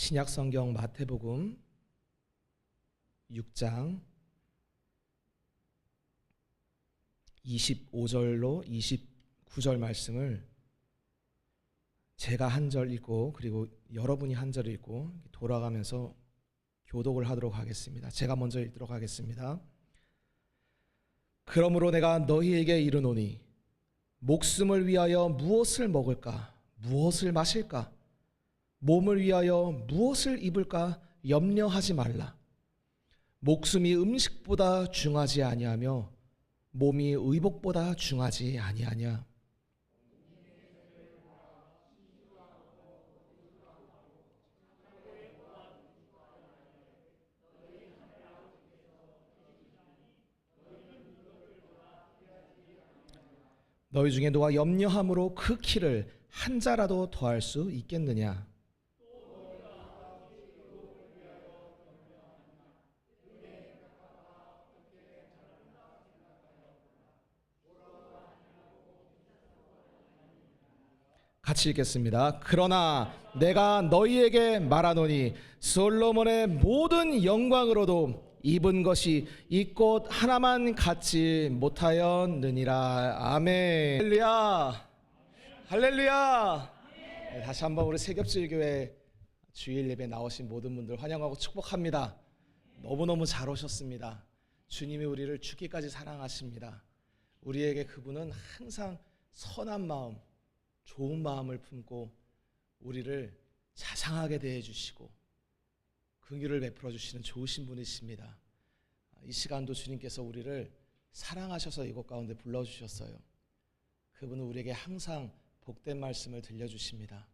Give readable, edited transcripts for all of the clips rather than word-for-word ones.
신약 성경 마태복음 6장 25절로 29절 말씀을 제가 한 절 읽고 그리고 여러분이 한 절 읽고 돌아가면서 교독을 하도록 하겠습니다. 제가 먼저 읽도록 하겠습니다. 그러므로 내가 너희에게 이르노니 목숨을 위하여 무엇을 먹을까 무엇을 마실까 몸을 위하여 무엇을 입을까 염려하지 말라. 목숨이 음식보다 중하지 아니하며 몸이 의복보다 중하지 아니하냐. 너희 중에 누가 염려함으로 그 키를 한 자라도 더할 수 있겠느냐. 같이 읽겠습니다. 그러나 내가 너희에게 말하노니 솔로몬의 모든 영광으로도 입은 것이 이 꽃 하나만 갖지 못하였느니라. 아멘. 할렐루야. 할렐루야. 네, 다시 한번 우리 새겹질교회 주일 예배 나오신 모든 분들 환영하고 축복합니다. 너무너무 잘 오셨습니다. 주님이 우리를 죽기까지 사랑하십니다. 우리에게 그분은 항상 선한 마음, 좋은 마음을 품고 우리를 자상하게 대해주시고 긍휼을 베풀어 주시는 좋으신 분이십니다. 이 시간도 주님께서 우리를 사랑하셔서 이곳 가운데 불러주셨어요. 그분은 우리에게 항상 복된 말씀을 들려주십니다.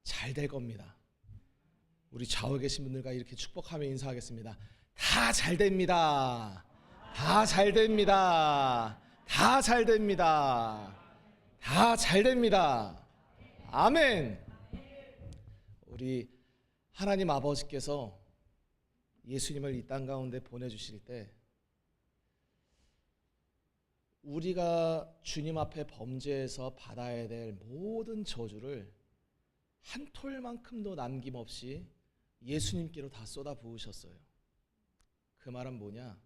잘 될 겁니다. 우리 좌우에 계신 분들과 이렇게 축복하며 인사하겠습니다. 다 잘 됩니다. 다 잘 됩니다. 다 잘 됩니다. 다 잘 됩니다. 아멘. 우리 하나님 아버지께서 예수님을 이 땅 가운데 보내주실 때 우리가 주님 앞에 범죄해서 받아야 될 모든 저주를 한 톨만큼도 남김없이 예수님께로 다 쏟아 부으셨어요. 그 말은 뭐냐?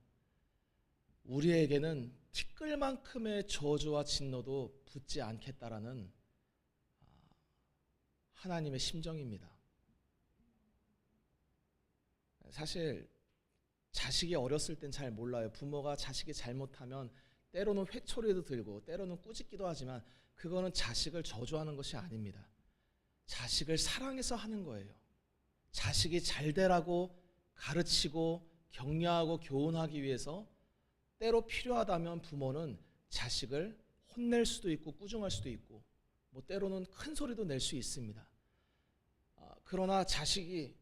우리에게는 티끌만큼의 저주와 진노도 붙지 않겠다라는 하나님의 심정입니다. 사실 자식이 어렸을 땐 잘 몰라요. 부모가 자식이 잘못하면 때로는 회초리도 들고 때로는 꾸짖기도 하지만 그거는 자식을 저주하는 것이 아닙니다. 자식을 사랑해서 하는 거예요. 자식이 잘 되라고 가르치고 격려하고 교훈하기 위해서 때로 필요하다면 부모는 자식을 혼낼 수도 있고 꾸중할 수도 있고 뭐 때로는 큰 소리도 낼 수 있습니다. 그러나 자식이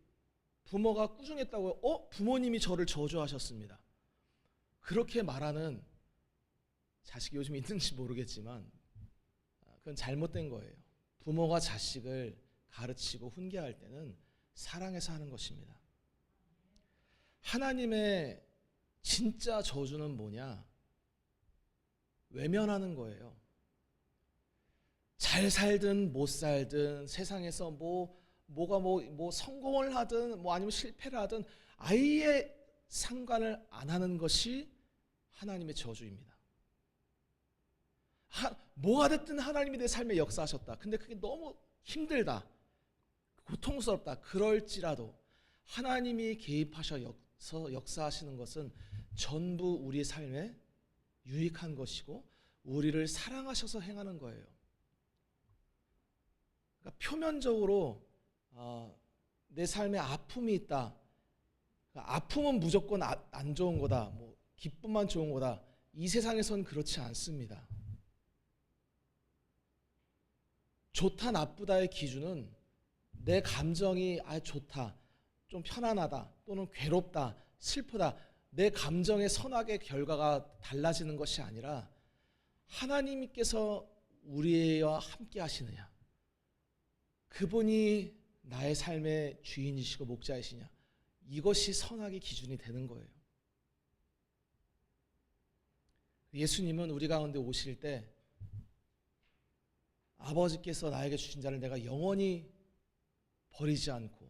부모가 꾸중했다고 부모님이 저를 저주하셨습니다. 그렇게 말하는 자식이 요즘 있는지 모르겠지만 그건 잘못된 거예요. 부모가 자식을 가르치고 훈계할 때는 사랑해서 하는 것입니다. 하나님의 진짜 저주는 뭐냐? 외면하는 거예요. 잘 살든 못 살든 세상에서 뭐가 성공을 하든 아니면 실패를 하든 아예 상관을 안 하는 것이 하나님의 저주입니다. 뭐가 됐든 하나님이 내 삶에 역사하셨다. 근데 그게 너무 힘들다. 고통스럽다. 그럴지라도 하나님이 개입하셔서 역사하시는 것은 전부 우리의 삶에 유익한 것이고 우리를 사랑하셔서 행하는 거예요. 그러니까 표면적으로 내 삶에 아픔이 있다. 그러니까 아픔은 무조건 안 좋은 거다. 기쁨만 좋은 거다. 이 세상에선 그렇지 않습니다. 좋다 나쁘다의 기준은 내 감정이 좋다, 좀 편안하다, 또는 괴롭다, 슬프다. 내 감정의 선악의 결과가 달라지는 것이 아니라 하나님께서 우리와 함께 하시느냐, 그분이 나의 삶의 주인이시고 목자이시냐, 이것이 선악의 기준이 되는 거예요. 예수님은 우리 가운데 오실 때 아버지께서 나에게 주신 자를 내가 영원히 버리지 않고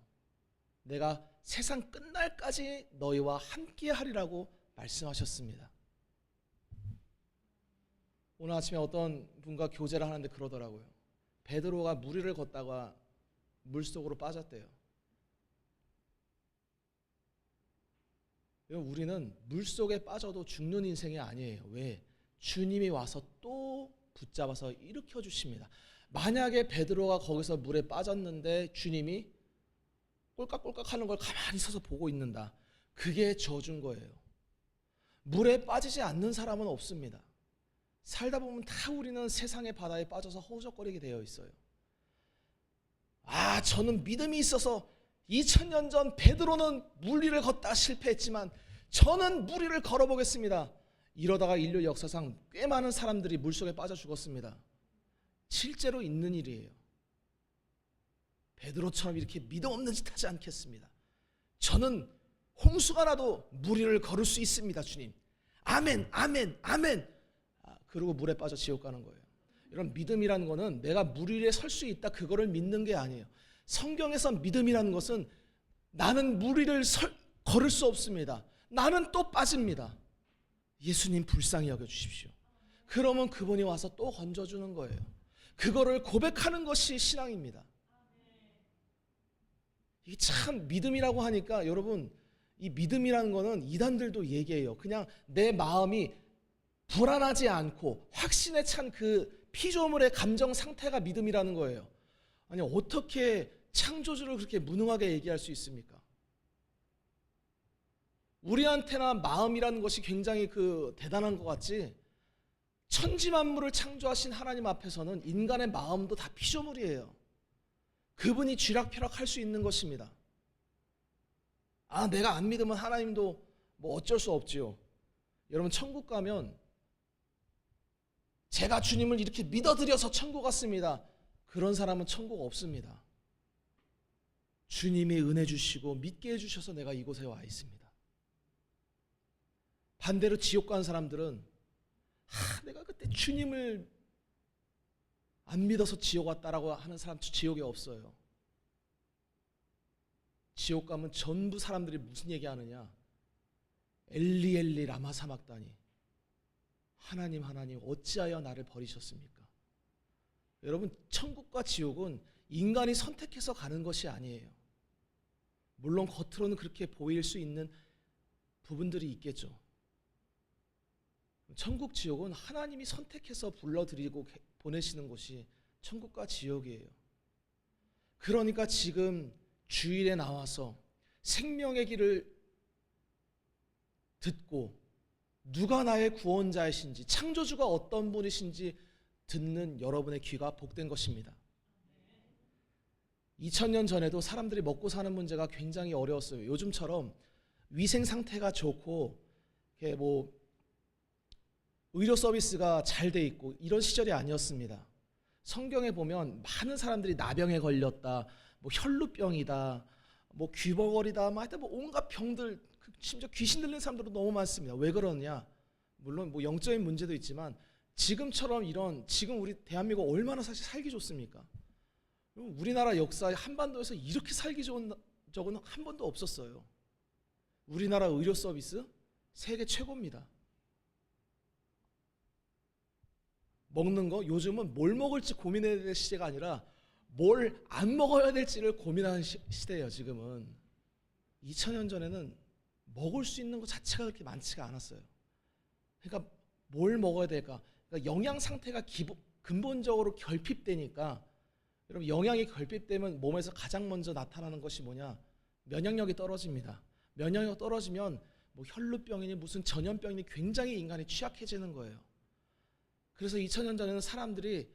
내가 세상 끝날까지 너희와 함께 하리라고 말씀하셨습니다. 오늘 아침에 어떤 분과 교제를 하는데 그러더라고요. 베드로가 물 위를 걷다가 물속으로 빠졌대요. 우리는 물속에 빠져도 죽는 인생이 아니에요. 왜? 주님이 와서 또 붙잡아서 일으켜 주십니다. 만약에 베드로가 거기서 물에 빠졌는데 주님이 꼴깍꼴깍 하는 걸 가만히 서서 보고 있는다. 그게 저주인 거예요. 물에 빠지지 않는 사람은 없습니다. 살다 보면 다 우리는 세상의 바다에 빠져서 허우적거리게 되어 있어요. 저는 믿음이 있어서 2000년 전 베드로는 물 위를 걷다 실패했지만 저는 물 위를 걸어보겠습니다. 이러다가 인류 역사상 꽤 많은 사람들이 물속에 빠져 죽었습니다. 실제로 있는 일이에요. 베드로처럼 이렇게 믿음 없는 짓 하지 않겠습니다. 저는 홍수가 나도 물 위를 걸을 수 있습니다. 주님. 아멘, 아멘, 아멘. 그리고 물에 빠져 지옥 가는 거예요. 이런 믿음이라는 거는 내가 물 위에 설 수 있다 그거를 믿는 게 아니에요. 성경에서 믿음이라는 것은 나는 물 위를 걸을 수 없습니다. 나는 또 빠집니다. 예수님 불쌍히 여겨주십시오. 그러면 그분이 와서 또 건져주는 거예요. 그거를 고백하는 것이 신앙입니다. 이게 참 믿음이라고 하니까 여러분 이 믿음이라는 거는 이단들도 얘기해요. 그냥 내 마음이 불안하지 않고 확신에 찬 그 피조물의 감정 상태가 믿음이라는 거예요. 아니 어떻게 창조주를 그렇게 무능하게 얘기할 수 있습니까? 우리한테나 마음이라는 것이 굉장히 대단한 것 같지 천지 만물을 창조하신 하나님 앞에서는 인간의 마음도 다 피조물이에요. 그분이 쥐락펴락할 수 있는 것입니다. 내가 안 믿으면 하나님도 뭐 어쩔 수 없지요. 여러분 천국 가면 제가 주님을 이렇게 믿어드려서 천국 갔습니다. 그런 사람은 천국 없습니다. 주님이 은혜 주시고 믿게 해주셔서 내가 이곳에 와 있습니다. 반대로 지옥 간 사람들은 내가 그때 주님을 안 믿어서 지옥 왔다라고 하는 사람 지옥에 없어요. 지옥 가면 전부 사람들이 무슨 얘기하느냐? 엘리 엘리 라마 사막다니. 하나님 하나님 어찌하여 나를 버리셨습니까? 여러분 천국과 지옥은 인간이 선택해서 가는 것이 아니에요. 물론 겉으로는 그렇게 보일 수 있는 부분들이 있겠죠. 천국 지옥은 하나님이 선택해서 불러들이고 보내시는 곳이 천국과 지옥이에요. 그러니까 지금 주일에 나와서 생명의 길을 듣고 누가 나의 구원자이신지 창조주가 어떤 분이신지 듣는 여러분의 귀가 복된 것입니다. 2000년 전에도 사람들이 먹고 사는 문제가 굉장히 어려웠어요. 요즘처럼 위생 상태가 좋고 뭐 의료 서비스가 잘 돼 있고 이런 시절이 아니었습니다. 성경에 보면 많은 사람들이 나병에 걸렸다, 뭐 혈루병이다, 뭐 귀버거리다, 하여튼 뭐 온갖 병들, 심지어 귀신 들린 사람들도 너무 많습니다. 왜 그러냐? 물론 뭐 영적인 문제도 있지만 지금처럼 지금 우리 대한민국 얼마나 사실 살기 좋습니까? 우리나라 역사에 한반도에서 이렇게 살기 좋은 적은 한 번도 없었어요. 우리나라 의료 서비스 세계 최고입니다. 먹는 거 요즘은 뭘 먹을지 고민해야 될 시대가 아니라 뭘 안 먹어야 될지를 고민하는 시대예요. 지금은 2000년 전에는 먹을 수 있는 것 자체가 그렇게 많지가 않았어요. 그러니까 뭘 먹어야 될까? 그러니까 영양 상태가 근본적으로 결핍되니까 여러분 영양이 결핍되면 몸에서 가장 먼저 나타나는 것이 뭐냐? 면역력이 떨어집니다. 면역력 떨어지면 뭐 혈루병이니 무슨 전염병이니 굉장히 인간이 취약해지는 거예요. 그래서 2000년 전에는 사람들이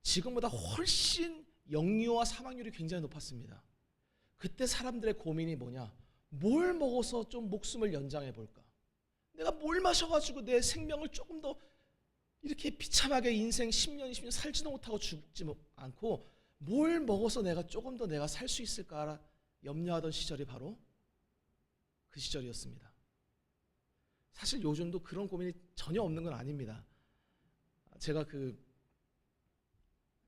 지금보다 훨씬 영유아 사망률이 굉장히 높았습니다. 그때 사람들의 고민이 뭐냐? 뭘 먹어서 좀 목숨을 연장해 볼까? 내가 뭘 마셔가지고 내 생명을 조금 더 이렇게 비참하게 인생 10년, 20년 살지도 못하고 죽지 않고 뭘 먹어서 내가 조금 더 내가 살 수 있을까 염려하던 시절이 바로 그 시절이었습니다. 사실 요즘도 그런 고민이 전혀 없는 건 아닙니다. 제가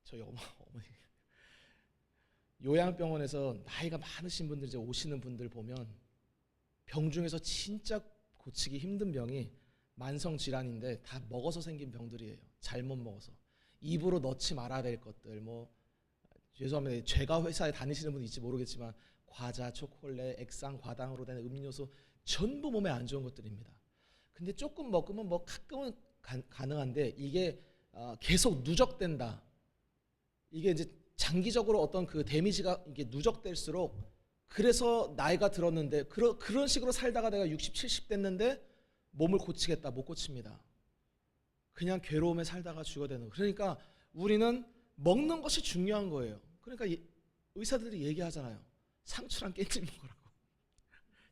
저희 어머니 요양병원에서 나이가 많으신 분들 이제 오시는 분들 보면 병 중에서 진짜 고치기 힘든 병이 만성 질환인데 다 먹어서 생긴 병들이에요. 잘못 먹어서 입으로 넣지 말아야 될 것들, 뭐 죄송합니다. 제가 회사에 다니시는 분이 있지 모르겠지만 과자, 초콜릿, 액상, 과당으로 된 음료수 전부 몸에 안 좋은 것들입니다. 근데 조금 먹으면 뭐 가끔은 가능한데 이게 계속 누적된다. 이게 이제 장기적으로 어떤 그 데미지가 이게 누적될수록, 그래서 나이가 들었는데 그런 식으로 살다가 내가 60, 70 됐는데 몸을 고치겠다, 못 고칩니다. 그냥 괴로움에 살다가 죽어되는 거예요. 그러니까 우리는 먹는 것이 중요한 거예요. 그러니까 의사들이 얘기하잖아요. 상추랑 깻잎 먹으라고.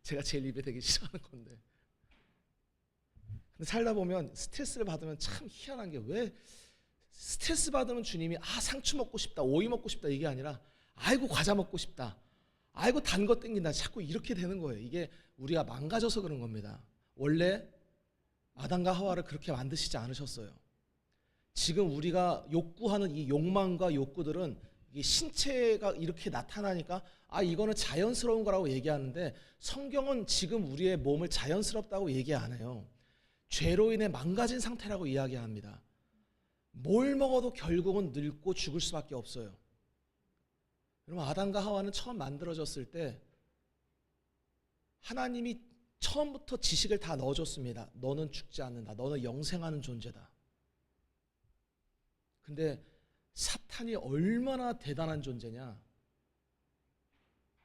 제가 제일 입에 되게 싫어하는 건데. 근데 살다 보면 스트레스를 받으면 참 희한한 게, 왜 스트레스 받으면 주님이 상추 먹고 싶다, 오이 먹고 싶다 이게 아니라 아이고 과자 먹고 싶다, 아이고 단 거 땡긴다, 자꾸 이렇게 되는 거예요. 이게 우리가 망가져서 그런 겁니다. 원래 아담과 하와를 그렇게 만드시지 않으셨어요. 지금 우리가 욕구하는 이 욕망과 욕구들은 이 신체가 이렇게 나타나니까 이거는 자연스러운 거라고 얘기하는데, 성경은 지금 우리의 몸을 자연스럽다고 얘기 안 해요. 죄로 인해 망가진 상태라고 이야기합니다. 뭘 먹어도 결국은 늙고 죽을 수밖에 없어요. 여러분, 아담과 하와는 처음 만들어졌을 때 하나님이 처음부터 지식을 다 넣어줬습니다. 너는 죽지 않는다. 너는 영생하는 존재다. 근데 사탄이 얼마나 대단한 존재냐.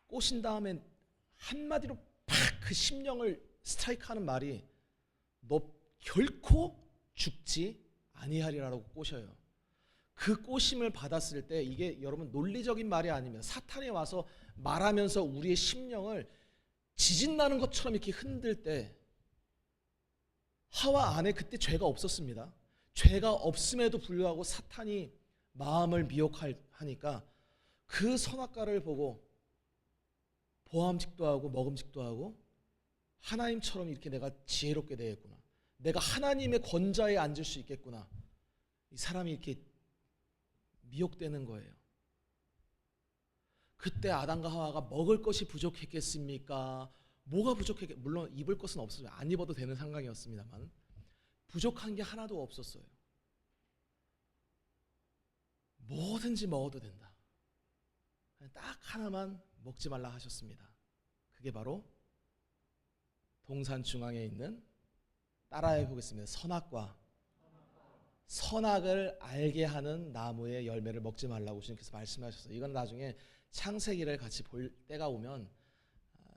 꼬신 다음에 한마디로 팍 그 심령을 스트라이크하는 말이 너 결코 죽지 아니하리라고 꼬셔요. 그 꼬심을 받았을 때, 이게 여러분 논리적인 말이 아닙니다. 사탄이 와서 말하면서 우리의 심령을 지진 나는 것처럼 이렇게 흔들 때, 하와 안에 그때 죄가 없었습니다. 죄가 없음에도 불구하고 사탄이 마음을 미혹하니까 그 선악과를 보고 보암직도 하고 먹음직도 하고 하나님처럼 이렇게 내가 지혜롭게 되겠구나, 내가 하나님의 권좌에 앉을 수 있겠구나, 이 사람이 이렇게 미혹되는 거예요. 그때 아담과 하와가 먹을 것이 부족했겠습니까? 뭐가 부족했겠? 물론 입을 것은 없었어요. 안 입어도 되는 상황이었습니다만 부족한 게 하나도 없었어요. 뭐든지 먹어도 된다. 딱 하나만 먹지 말라 하셨습니다. 그게 바로 동산 중앙에 있는, 따라해 보겠습니다. 선악과. 선악을 알게 하는 나무의 열매를 먹지 말라고 주님께서 말씀하셨어요. 이건 나중에 창세기를 같이 볼 때가 오면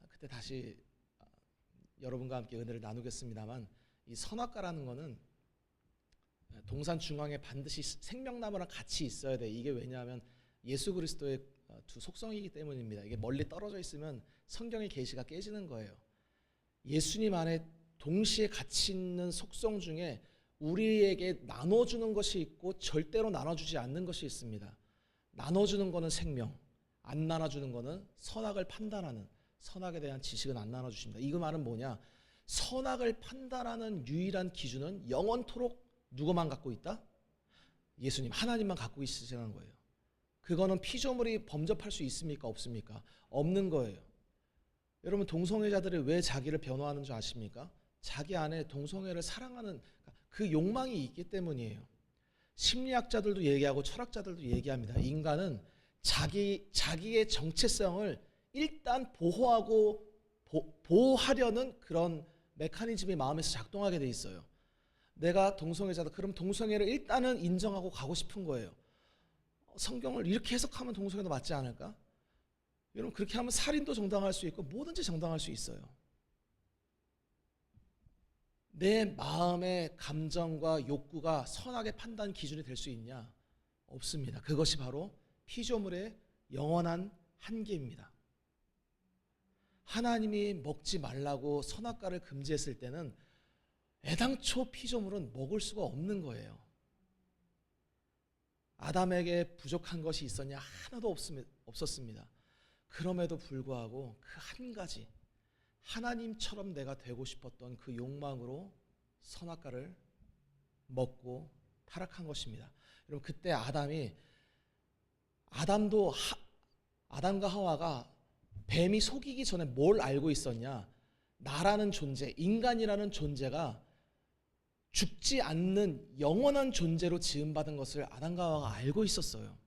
그때 다시 여러분과 함께 은혜를 나누겠습니다만, 이 선악과라는 거는 동산 중앙에 반드시 생명나무랑 같이 있어야 돼. 이게 왜냐하면 예수 그리스도의 두 속성이기 때문입니다. 이게 멀리 떨어져 있으면 성경의 계시가 깨지는 거예요. 예수님 안에 동시에 같이 있는 속성 중에 우리에게 나눠주는 것이 있고 절대로 나눠주지 않는 것이 있습니다. 나눠주는 거는 생명, 안 나눠주는 거는 선악을 판단하는, 선악에 대한 지식은 안 나눠주십니다. 이 말은 뭐냐? 선악을 판단하는 유일한 기준은 영원토록 누구만 갖고 있다? 예수님, 하나님만 갖고 있으시는 거예요. 그거는 피조물이 범접할 수 있습니까? 없습니까? 없는 거예요. 여러분, 동성애자들이 왜 자기를 변호하는 줄 아십니까? 자기 안에 동성애를 사랑하는 그 욕망이 있기 때문이에요. 심리학자들도 얘기하고 철학자들도 얘기합니다. 인간은 자기의 정체성을 일단 보호하려는 그런 메커니즘이 마음에서 작동하게 돼 있어요. 내가 동성애자다. 그럼 동성애를 일단은 인정하고 가고 싶은 거예요. 성경을 이렇게 해석하면 동성애도 맞지 않을까? 여러분, 그렇게 하면 살인도 정당할 수 있고 뭐든지 정당할 수 있어요. 내 마음의 감정과 욕구가 선악의 판단 기준이 될 수 있냐? 없습니다. 그것이 바로 피조물의 영원한 한계입니다. 하나님이 먹지 말라고 선악과를 금지했을 때는 애당초 피조물은 먹을 수가 없는 거예요. 아담에게 부족한 것이 있었냐? 하나도 없었습니다. 그럼에도 불구하고 그 한 가지, 하나님처럼 내가 되고 싶었던 그 욕망으로 선악과를 먹고 타락한 것입니다. 여러분, 그때 아담도 아담과 하와가 뱀이 속이기 전에 뭘 알고 있었냐? 나라는 존재, 인간이라는 존재가 죽지 않는 영원한 존재로 지음받은 것을 아담과 하와가 알고 있었어요.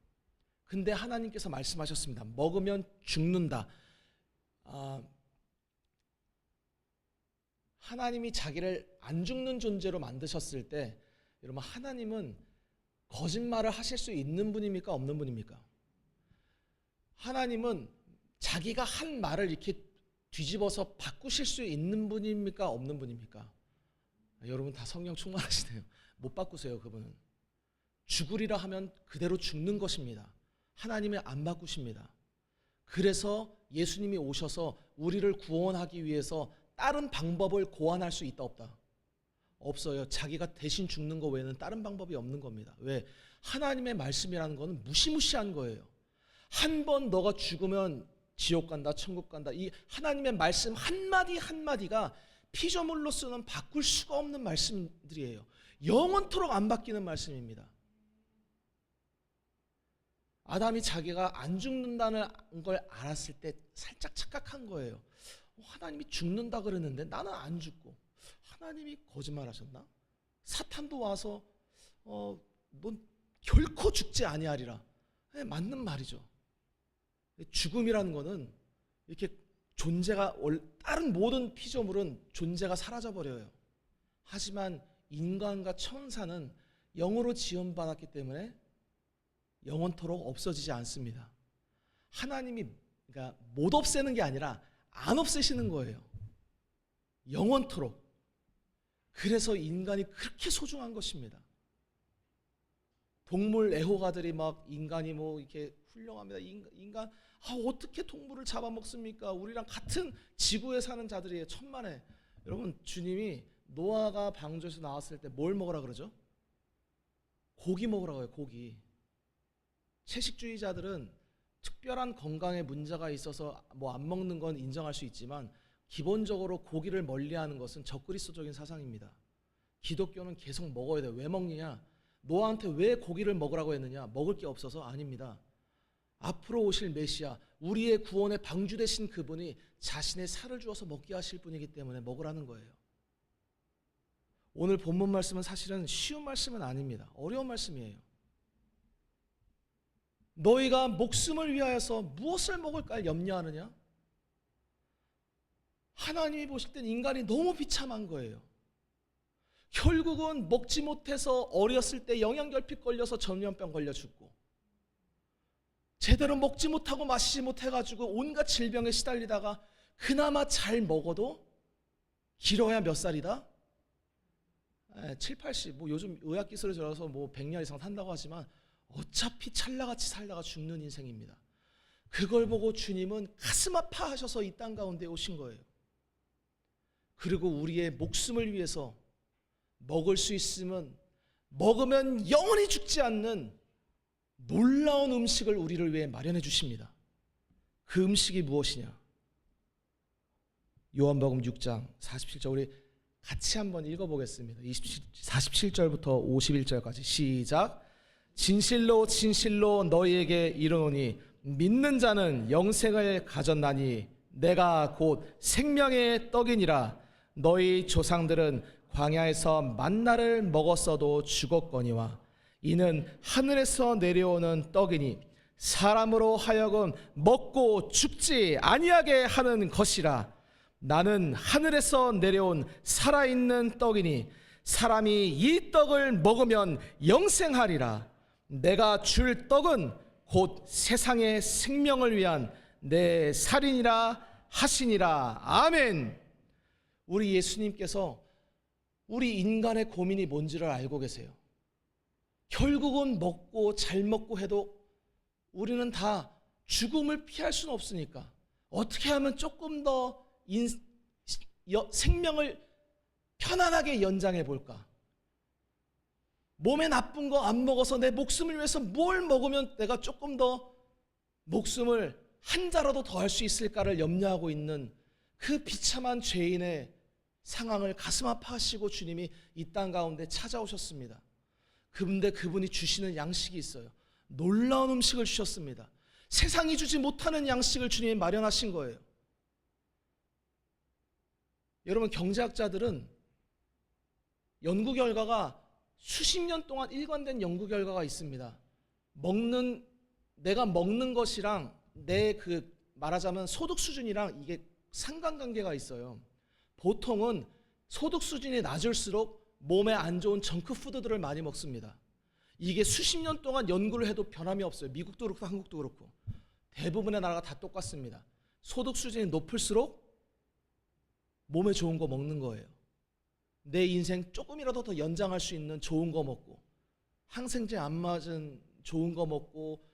근데 하나님께서 말씀하셨습니다. 먹으면 죽는다. 하나님이 자기를 안 죽는 존재로 만드셨을 때 여러분, 하나님은 거짓말을 하실 수 있는 분입니까? 없는 분입니까? 하나님은 자기가 한 말을 이렇게 뒤집어서 바꾸실 수 있는 분입니까? 없는 분입니까? 여러분 다 성령 충만하시네요. 못 바꾸세요. 그분은 죽으리라 하면 그대로 죽는 것입니다. 하나님은 안 바꾸십니다. 그래서 예수님이 오셔서 우리를 구원하기 위해서 다른 방법을 고안할 수 있다 없다? 없어요. 자기가 대신 죽는 거 외에는 다른 방법이 없는 겁니다. 왜? 하나님의 말씀이라는 거는 무시무시한 거예요. 한 번 너가 죽으면 지옥 간다, 천국 간다. 이 하나님의 말씀 한마디 한마디가 피조물로서는 바꿀 수가 없는 말씀들이에요. 영원토록 안 바뀌는 말씀입니다. 아담이 자기가 안 죽는다는 걸 알았을 때 살짝 착각한 거예요. 하나님이 죽는다 그랬는데 나는 안 죽고, 하나님이 거짓말하셨나? 사탄도 와서 넌 결코 죽지 아니하리라. 네, 맞는 말이죠. 죽음이라는 거는 이렇게 존재가, 다른 모든 피조물은 존재가 사라져 버려요. 하지만 인간과 천사는 영으로 지음받았기 때문에 영원토록 없어지지 않습니다. 하나님이 그러니까 못 없애는 게 아니라 안 없애시는 거예요. 영원토록. 그래서 인간이 그렇게 소중한 것입니다. 동물 애호가들이 막 인간이 뭐 이렇게 훌륭합니다. 인간 어떻게 동물을 잡아먹습니까? 우리랑 같은 지구에 사는 자들이에요. 천만에. 여러분, 주님이 노아가 방주에서 나왔을 때 뭘 먹으라 그러죠? 고기 먹으라고 해요. 고기. 채식주의자들은 특별한 건강에 문제가 있어서 뭐 안 먹는 건 인정할 수 있지만 기본적으로 고기를 멀리하는 것은 적그리스도적인 사상입니다. 기독교는 계속 먹어야 돼요. 왜 먹느냐? 노아한테 왜 고기를 먹으라고 했느냐? 먹을 게 없어서? 아닙니다. 앞으로 오실 메시아, 우리의 구원의 방주 되신 그분이 자신의 살을 주어서 먹게 하실 분이기 때문에 먹으라는 거예요. 오늘 본문 말씀은 사실은 쉬운 말씀은 아닙니다. 어려운 말씀이에요. 너희가 목숨을 위하여서 무엇을 먹을까 염려하느냐? 하나님이 보실 땐 인간이 너무 비참한 거예요. 결국은 먹지 못해서 어렸을 때 영양결핍 걸려서 전염병 걸려 죽고, 제대로 먹지 못하고 마시지 못해가지고 온갖 질병에 시달리다가 그나마 잘 먹어도 길어야 몇 살이다? 7, 80, 뭐 요즘 의학기술에 들어서 뭐 100년 이상 산다고 하지만 어차피 찰나같이 살다가 죽는 인생입니다. 그걸 보고 주님은 가슴 아파하셔서 이 땅 가운데 오신 거예요. 그리고 우리의 목숨을 위해서 먹을 수 있으면 먹으면 영원히 죽지 않는 놀라운 음식을 우리를 위해 마련해 주십니다. 그 음식이 무엇이냐? 요한복음 6장 47절 우리 같이 한번 읽어보겠습니다. 47절부터 51절까지 시작. 진실로 진실로 너희에게 이르노니 믿는 자는 영생을 가졌나니 내가 곧 생명의 떡이니라. 너희 조상들은 광야에서 만나를 먹었어도 죽었거니와 이는 하늘에서 내려오는 떡이니 사람으로 하여금 먹고 죽지 아니하게 하는 것이라. 나는 하늘에서 내려온 살아있는 떡이니 사람이 이 떡을 먹으면 영생하리라. 내가 줄 떡은 곧 세상의 생명을 위한 내 살이니라 하시니라. 아멘. 우리 예수님께서 우리 인간의 고민이 뭔지를 알고 계세요. 결국은 먹고 잘 먹고 해도 우리는 다 죽음을 피할 수는 없으니까 어떻게 하면 조금 더 생명을 편안하게 연장해 볼까? 몸에 나쁜 거 안 먹어서 내 목숨을 위해서 뭘 먹으면 내가 조금 더 목숨을 한 자라도 더 할 수 있을까를 염려하고 있는 그 비참한 죄인의 상황을 가슴 아파하시고 주님이 이 땅 가운데 찾아오셨습니다. 그런데 그분이 주시는 양식이 있어요. 놀라운 음식을 주셨습니다. 세상이 주지 못하는 양식을 주님이 마련하신 거예요. 여러분, 경제학자들은 연구 결과가 수십 년 동안 일관된 연구 결과가 있습니다. 내가 먹는 것이랑 내 말하자면 소득 수준이랑 이게 상관관계가 있어요. 보통은 소득 수준이 낮을수록 몸에 안 좋은 정크푸드들을 많이 먹습니다. 이게 수십 년 동안 연구를 해도 변함이 없어요. 미국도 그렇고 한국도 그렇고 대부분의 나라가 다 똑같습니다. 소득 수준이 높을수록 몸에 좋은 거 먹는 거예요. 내 인생 조금이라도 더 연장할 수 있는 좋은 거 먹고, 항생제 안 맞은 좋은 거 먹고,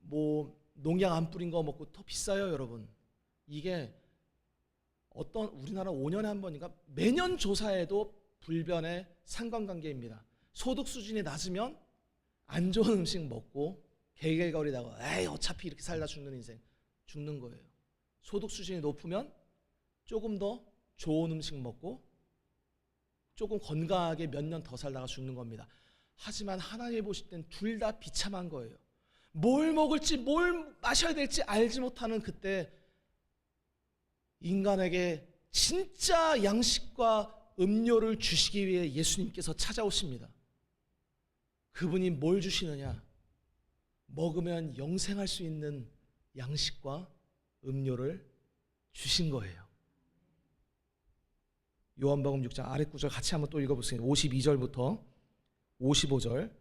뭐 농약 안 뿌린 거 먹고. 더 비싸요, 여러분. 이게 우리나라 5년에 한 번인가 매년 조사해도 불변의 상관관계입니다. 소득 수준이 낮으면 안 좋은 음식 먹고 개gel거리다가 에이 어차피 이렇게 살다 죽는 인생 죽는 거예요. 소득 수준이 높으면 조금 더 좋은 음식 먹고 조금 건강하게 몇 년 더 살다가 죽는 겁니다. 하지만 하나님이 보실 땐 둘 다 비참한 거예요. 뭘 먹을지 뭘 마셔야 될지 알지 못하는 그때 인간에게 진짜 양식과 음료를 주시기 위해 예수님께서 찾아오십니다. 그분이 뭘 주시느냐? 먹으면 영생할 수 있는 양식과 음료를 주신 거예요. 요한복음 6장 아래 구절 같이 한번 또 읽어보겠습니다. 52절부터 55절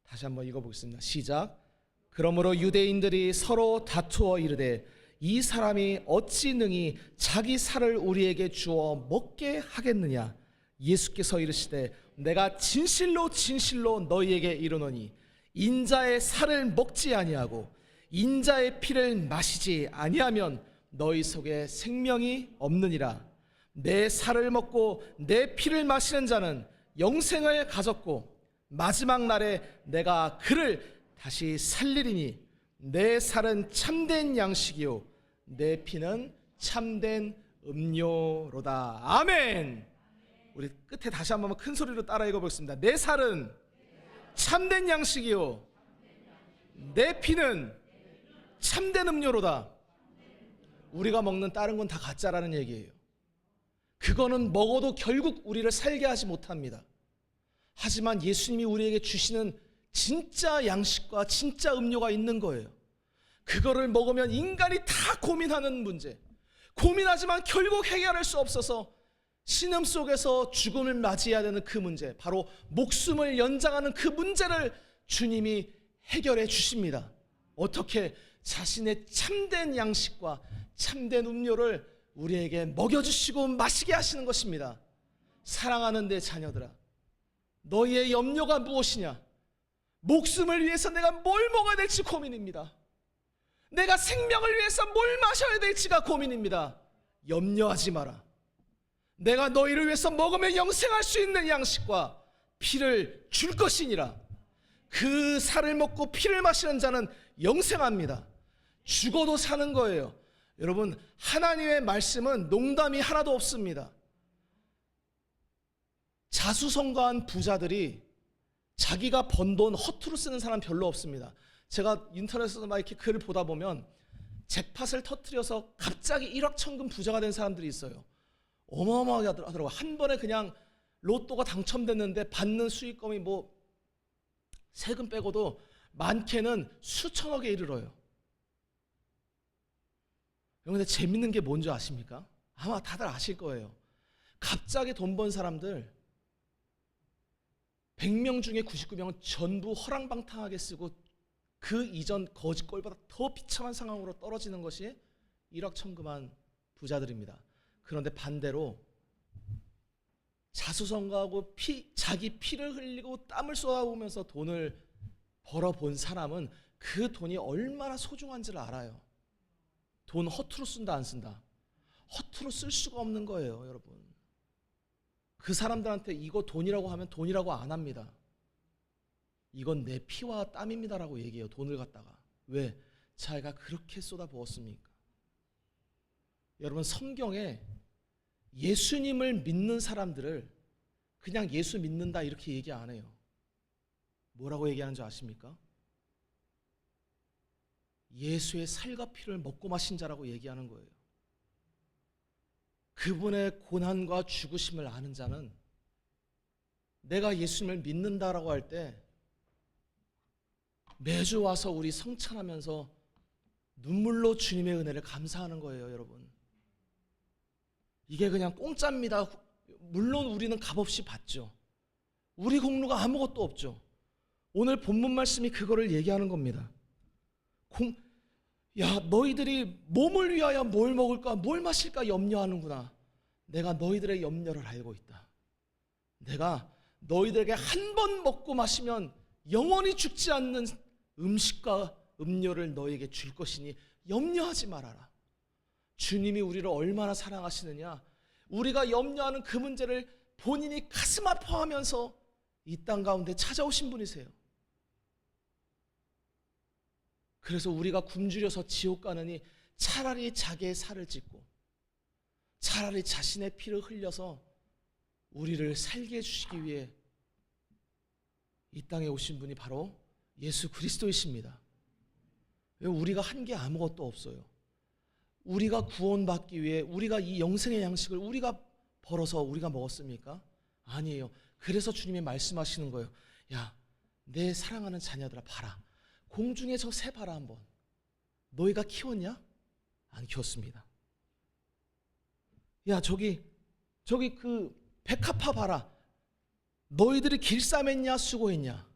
다시 한번 읽어보겠습니다. 시작. 그러므로 유대인들이 서로 다투어 이르되 이 사람이 어찌 능히 자기 살을 우리에게 주어 먹게 하겠느냐? 예수께서 이르시되 내가 진실로 진실로 너희에게 이르노니 인자의 살을 먹지 아니하고 인자의 피를 마시지 아니하면 너희 속에 생명이 없느니라. 내 살을 먹고 내 피를 마시는 자는 영생을 가졌고 마지막 날에 내가 그를 다시 살리리니 내 살은 참된 양식이요 내 피는 참된 음료로다. 아멘. 우리 끝에 다시 한번 큰 소리로 따라 읽어보겠습니다. 내 살은 참된 양식이요 내 피는 참된 음료로다. 우리가 먹는 다른 건 다 가짜라는 얘기예요. 그거는 먹어도 결국 우리를 살게 하지 못합니다. 하지만 예수님이 우리에게 주시는 진짜 양식과 진짜 음료가 있는 거예요. 그거를 먹으면 인간이 다 고민하는 문제, 고민하지만 결국 해결할 수 없어서 신음 속에서 죽음을 맞이해야 되는 그 문제, 바로 목숨을 연장하는 그 문제를 주님이 해결해 주십니다. 어떻게? 자신의 참된 양식과 참된 음료를 우리에게 먹여주시고 마시게 하시는 것입니다. 사랑하는 내 자녀들아, 너희의 염려가 무엇이냐? 목숨을 위해서 내가 뭘 먹어야 될지 고민입니다. 내가 생명을 위해서 뭘 마셔야 될지가 고민입니다. 염려하지 마라. 내가 너희를 위해서 먹으면 영생할 수 있는 양식과 피를 줄 것이니라. 그 살을 먹고 피를 마시는 자는 영생합니다. 죽어도 사는 거예요. 여러분, 하나님의 말씀은 농담이 하나도 없습니다. 자수성가한 부자들이 자기가 번 돈 허투루 쓰는 사람 별로 없습니다. 제가 인터넷에서 막 이렇게 글을 보다 보면 잭팟을 터뜨려서 갑자기 1억 천금 부자가 된 사람들이 있어요. 어마어마하게 하더라고요. 한 번에 그냥 로또가 당첨됐는데 받는 수익금이 뭐 세금 빼고도 많게는 수천억에 이르러요. 그런데 재밌는 게 뭔지 아십니까? 아마 다들 아실 거예요. 갑자기 돈 번 사람들 100명 중에 99명은 전부 허랑방탕하게 쓰고 그 이전 거짓골보다 더 비참한 상황으로 떨어지는 것이 1억 천금한 부자들입니다. 그런데 반대로 자수성가하고 자기 피를 흘리고 땀을 쏟아부으면서 돈을 벌어본 사람은 그 돈이 얼마나 소중한지를 알아요. 돈 허투루 쓴다 안 쓴다? 허투루 쓸 수가 없는 거예요, 여러분. 그 사람들한테 이거 돈이라고 하면 돈이라고 안 합니다. 이건 내 피와 땀입니다라고 얘기해요, 돈을 갖다가. 왜? 자기가 그렇게 쏟아부었습니까? 여러분, 성경에 예수님을 믿는 사람들을 그냥 예수 믿는다 이렇게 얘기 안 해요. 뭐라고 얘기하는지 아십니까? 예수의 살과 피를 먹고 마신 자라고 얘기하는 거예요. 그분의 고난과 죽으심을 아는 자는 내가 예수님을 믿는다라고 할 때 매주 와서 우리 성찬하면서 눈물로 주님의 은혜를 감사하는 거예요, 여러분. 이게 그냥 공짜입니다. 물론 우리는 값없이 받죠. 우리 공로가 아무것도 없죠. 오늘 본문 말씀이 그거를 얘기하는 겁니다. 야, 너희들이 몸을 위하여 뭘 먹을까, 뭘 마실까 염려하는구나. 내가 너희들의 염려를 알고 있다. 내가 너희들에게 한 번 먹고 마시면 영원히 죽지 않는 음식과 음료를 너희에게 줄 것이니 염려하지 말아라. 주님이 우리를 얼마나 사랑하시느냐, 우리가 염려하는 그 문제를 본인이 가슴 아파하면서 이 땅 가운데 찾아오신 분이세요. 그래서 우리가 굶주려서 지옥 가느니 차라리 자기의 살을 찢고 차라리 자신의 피를 흘려서 우리를 살게 해주시기 위해 이 땅에 오신 분이 바로 예수 그리스도이십니다. 우리가 한 게 아무것도 없어요. 우리가 구원받기 위해 우리가 이 영생의 양식을 우리가 벌어서 우리가 먹었습니까? 아니에요. 그래서 주님이 말씀하시는 거예요. 야, 내 사랑하는 자녀들아, 봐라. 공중에 저 새 봐라 한번. 너희가 키웠냐? 안 키웠습니다. 야, 저기 그 백합화 봐라. 너희들이 길쌈했냐 수고했냐?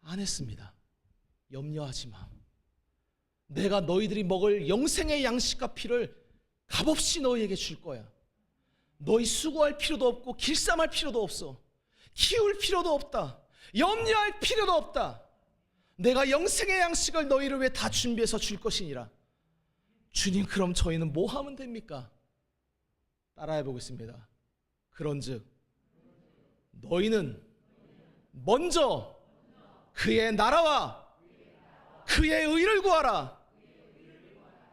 안 했습니다. 염려하지 마. 내가 너희들이 먹을 영생의 양식과 피를 값없이 너희에게 줄 거야. 너희 수고할 필요도 없고 길쌈할 필요도 없어. 키울 필요도 없다. 염려할 필요도 없다. 내가 영생의 양식을 너희를 위해 다 준비해서 줄 것이니라. 주님, 그럼 저희는 뭐 하면 됩니까? 따라해 보겠습니다. 그런즉 너희는 먼저 그의 나라와 그의 의를 구하라.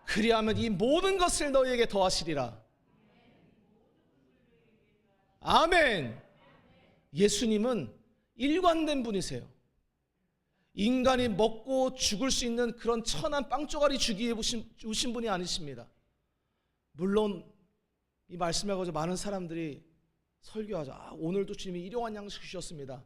그리하면 이 모든 것을 너희에게 더하시리라. 아멘. 예수님은 일관된 분이세요. 인간이 먹고 죽을 수 있는 그런 천한 빵조가리 주기 위해 오신 분이 아니십니다. 물론 이 말씀을 가지고 많은 사람들이 설교하죠. 오늘도 주님이 일용할 양식 주셨습니다.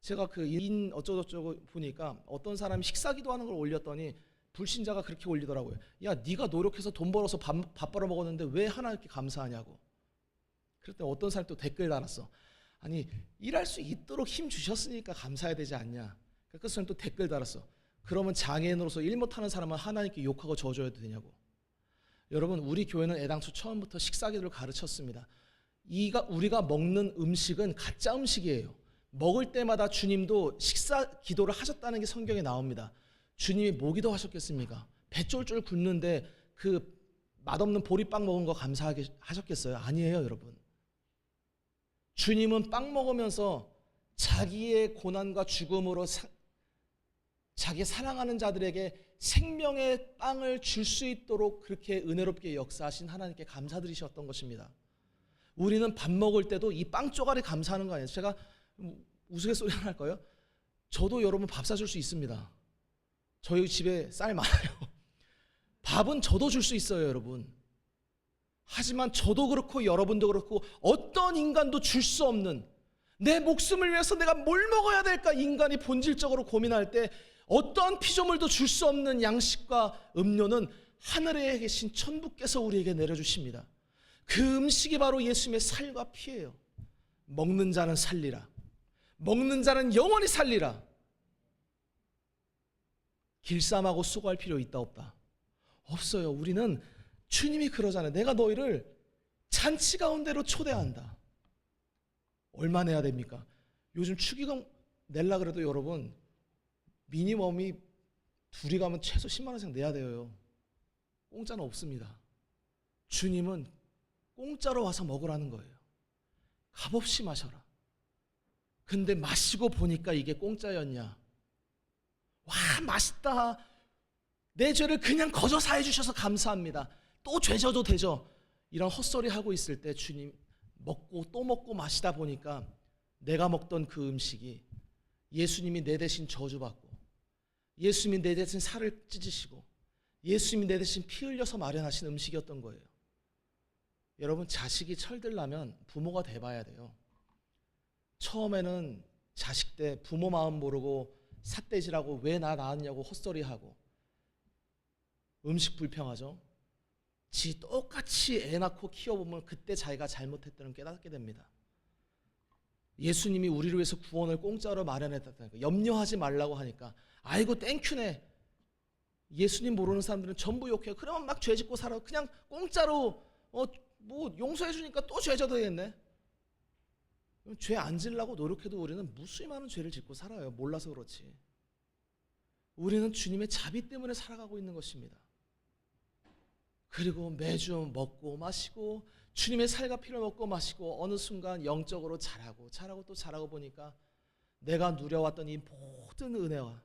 제가 그 인 어쩌고저쩌고 보니까 어떤 사람이 식사 기도하는 걸 올렸더니 불신자가 그렇게 올리더라고요. 야, 네가 노력해서 돈 벌어서 밥 벌어 먹었는데 왜 하나님께 감사하냐고. 그랬더니 어떤 사람이 또 댓글 달았어. 아니, 일할 수 있도록 힘 주셨으니까 감사해야 되지 않냐. 그 사람이 또 댓글 달았어. 그러면 장애인으로서 일 못하는 사람은 하나님께 욕하고 저줘야 되냐고. 여러분, 우리 교회는 애당초 처음부터 식사 기도를 가르쳤습니다. 우리가 먹는 음식은 가짜 음식이에요. 먹을 때마다 주님도 식사 기도를 하셨다는 게 성경에 나옵니다. 주님이 뭐 기도하셨겠습니까? 배 쫄쫄 굶는데 그 맛없는 보리빵 먹은 거 감사하게 하셨겠어요? 아니에요, 여러분. 주님은 빵 먹으면서 자기의 고난과 죽음으로 자기 사랑하는 자들에게 생명의 빵을 줄 수 있도록 그렇게 은혜롭게 역사하신 하나님께 감사드리셨던 것입니다. 우리는 밥 먹을 때도 이 빵 쪼가리 감사하는 거 아니에요. 제가 우스갯소리 하나 할까요? 저도 여러분 밥 사줄 수 있습니다. 저희 집에 쌀 많아요. 밥은 저도 줄 수 있어요, 여러분. 하지만 저도 그렇고 여러분도 그렇고 어떤 인간도 줄 수 없는, 내 목숨을 위해서 내가 뭘 먹어야 될까 인간이 본질적으로 고민할 때 어떠한 피조물도 줄 수 없는 양식과 음료는 하늘에 계신 천부께서 우리에게 내려주십니다. 그 음식이 바로 예수님의 살과 피예요. 먹는 자는 살리라. 먹는 자는 영원히 살리라. 길쌈하고 수고할 필요 있다 없다? 없어요. 우리는 주님이 그러잖아요. 내가 너희를 잔치 가운데로 초대한다. 얼마 내야 됩니까? 요즘 축의금 낼라 그래도 여러분 미니멈이 둘이 가면 최소 10만 원씩 내야 돼요. 공짜는 없습니다. 주님은 공짜로 와서 먹으라는 거예요. 값없이 마셔라. 근데 마시고 보니까 이게 공짜였냐? 와, 맛있다. 내 죄를 그냥 거저 사해 주셔서 감사합니다. 또 죄 져도 되죠. 이런 헛소리 하고 있을 때 주님 먹고 또 먹고 마시다 보니까 내가 먹던 그 음식이 예수님이 내 대신 저주받고 예수님이 내 대신 살을 찢으시고 예수님이 내 대신 피 흘려서 마련하신 음식이었던 거예요. 여러분, 자식이 철들려면 부모가 돼봐야 돼요. 처음에는 자식 때 부모 마음 모르고 삿대질하고 왜 나 낳았냐고 헛소리하고 음식 불평하죠. 지 똑같이 애 낳고 키워보면 그때 자기가 잘못했다는 걸 깨닫게 됩니다. 예수님이 우리를 위해서 구원을 공짜로 마련했다니까, 염려하지 말라고 하니까 아이고 땡큐네. 예수님 모르는 사람들은 전부 욕해요. 그러면 막 죄 짓고 살아. 그냥 공짜로 뭐 용서해 주니까 또 죄 져도 되겠네. 죄 안 지려고 노력해도 우리는 무수히 많은 죄를 짓고 살아요. 몰라서 그렇지. 우리는 주님의 자비 때문에 살아가고 있는 것입니다. 그리고 매주 먹고 마시고 주님의 살과 피를 먹고 마시고 어느 순간 영적으로 자라고 또 자라고 보니까 내가 누려왔던 이 모든 은혜와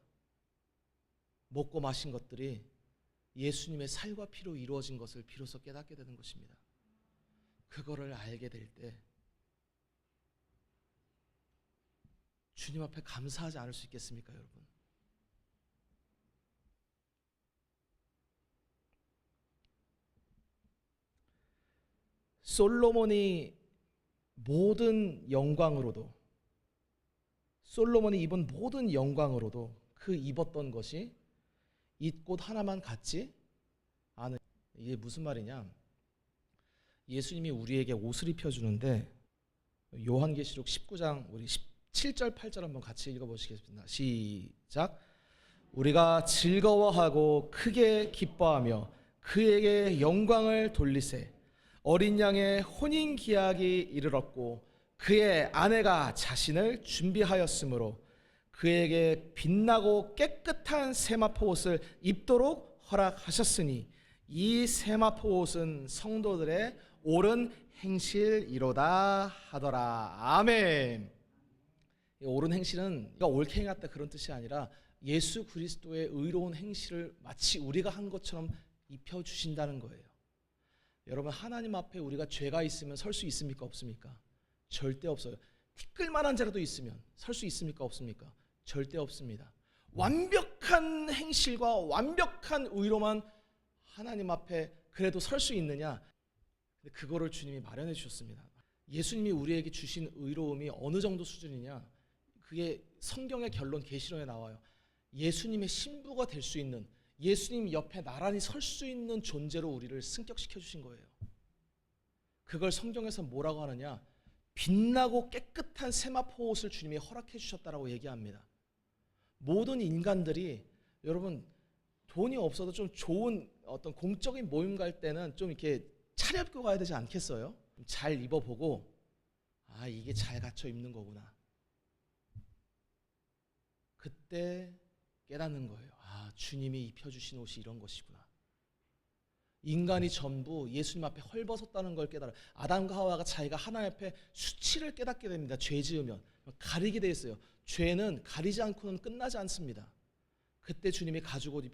먹고 마신 것들이 예수님의 살과 피로 이루어진 것을 비로소 깨닫게 되는 것입니다. 그거를 알게 될 때 주님 앞에 감사하지 않을 수 있겠습니까, 여러분? 솔로몬이 입은 모든 영광으로도 그 입었던 것이 잇꽃 하나만 같지 않은. 이게 무슨 말이냐? 예수님이 우리에게 옷을 입혀주는데 요한계시록 19장 우리 7절 8절 한번 같이 읽어보시겠습니다. 시작. 우리가 즐거워하고 크게 기뻐하며 그에게 영광을 돌리세. 어린 양의 혼인 기약이 이르렀고 그의 아내가 자신을 준비하였으므로 그에게 빛나고 깨끗한 세마포 옷을 입도록 허락하셨으니 이 세마포 옷은 성도들의 옳은 행실이로다 하더라. 아멘. 이 옳은 행실은 옳게 행했다 그런 뜻이 아니라 예수 그리스도의 의로운 행실을 마치 우리가 한 것처럼 입혀주신다는 거예요. 여러분, 하나님 앞에 우리가 죄가 있으면 설 수 있습니까, 없습니까? 절대 없어요. 티끌만한 죄라도 있으면 설 수 있습니까, 없습니까? 절대 없습니다. 완벽한 행실과 완벽한 의로만 하나님 앞에 그래도 설 수 있느냐? 그거를 주님이 마련해 주셨습니다. 예수님이 우리에게 주신 의로움이 어느 정도 수준이냐? 그게 성경의 결론 계시록에 나와요. 예수님의 신부가 될 수 있는, 예수님 옆에 나란히 설 수 있는 존재로 우리를 승격시켜 주신 거예요. 그걸 성경에서 뭐라고 하느냐? 빛나고 깨끗한 세마포 옷을 주님이 허락해 주셨다라고 얘기합니다. 모든 인간들이, 여러분, 돈이 없어도 좀 좋은 어떤 공적인 모임 갈 때는 좀 이렇게 차려입고 가야 되지 않겠어요? 잘 입어보고, 아, 이게 잘 갖춰 입는 거구나. 그때 깨닫는 거예요. 아, 주님이 입혀주신 옷이 이런 것이구나. 인간이 전부 예수님 앞에 헐벗었다는 걸 깨달아요. 아담과 하와가 자기가 하나님 앞에 수치를 깨닫게 됩니다. 죄 지으면 가리게 돼 있어요. 죄는 가리지 않고는 끝나지 않습니다. 그때 주님이 가죽 옷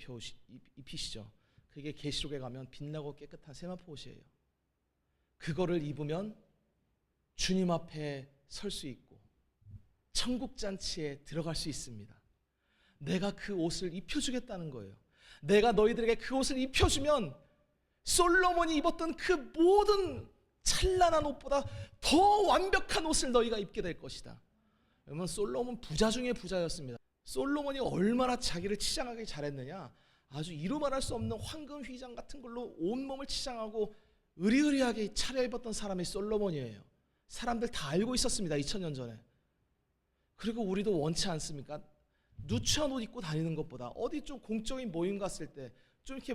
입히시죠. 그게 계시록에 가면 빛나고 깨끗한 세마포 옷이에요. 그거를 입으면 주님 앞에 설 수 있고 천국 잔치에 들어갈 수 있습니다. 내가 그 옷을 입혀주겠다는 거예요. 내가 너희들에게 그 옷을 입혀주면 솔로몬이 입었던 그 모든 찬란한 옷보다 더 완벽한 옷을 너희가 입게 될 것이다. 여러분, 솔로몬 부자 중에 부자였습니다. 솔로몬이 얼마나 자기를 치장하기 잘했느냐. 아주 이루 말할 수 없는 황금 휘장 같은 걸로 온몸을 치장하고 의리의리하게 차려입었던 사람이 솔로몬이에요. 사람들 다 알고 있었습니다. 2000년 전에. 그리고 우리도 원치 않습니까? 누추한 옷 입고 다니는 것보다 어디 좀 공적인 모임 갔을 때 좀 이렇게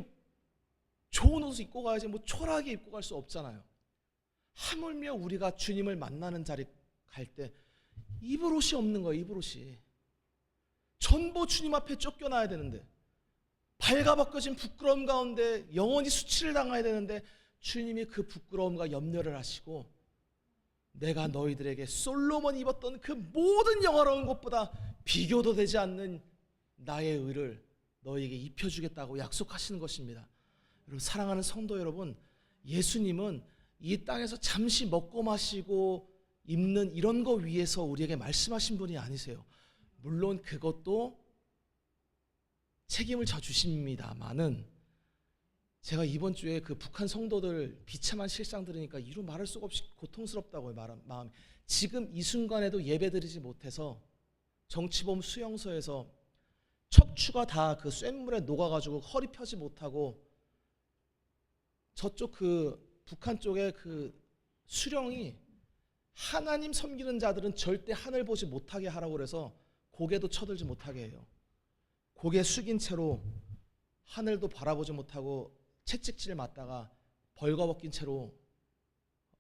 좋은 옷을 입고 가야지, 뭐 초라하게 입고 갈 수 없잖아요. 하물며 우리가 주님을 만나는 자리 갈 때 입을 옷이 없는 거예요. 입을 옷이 전부 주님 앞에 쫓겨나야 되는데, 발가벗겨진 부끄러움 가운데 영원히 수치를 당해야 되는데, 주님이 그 부끄러움과 염려를 하시고 내가 너희들에게 솔로몬이 입었던 그 모든 영화로운 것보다 비교도 되지 않는 나의 의를 너희에게 입혀주겠다고 약속하시는 것입니다. 여러분, 사랑하는 성도 여러분, 예수님은 이 땅에서 잠시 먹고 마시고 입는 이런 거 위해서 우리에게 말씀하신 분이 아니세요. 물론 그것도 책임을 져 주십니다마는 제가 이번 주에 그 북한 성도들 비참한 실상 들으니까 이루 말할 수가 없이 고통스럽다고요. 마음이. 지금 이 순간에도 예배드리지 못해서 정치범 수용소에서 척추가 다 그 쇳물에 녹아가지고 허리 펴지 못하고 저쪽 그 북한 쪽에 그 수령이 하나님 섬기는 자들은 절대 하늘 보지 못하게 하라고 그래서 고개도 쳐들지 못하게 해요. 고개 숙인 채로 하늘도 바라보지 못하고 채찍질을 맞다가 벌거벗긴 채로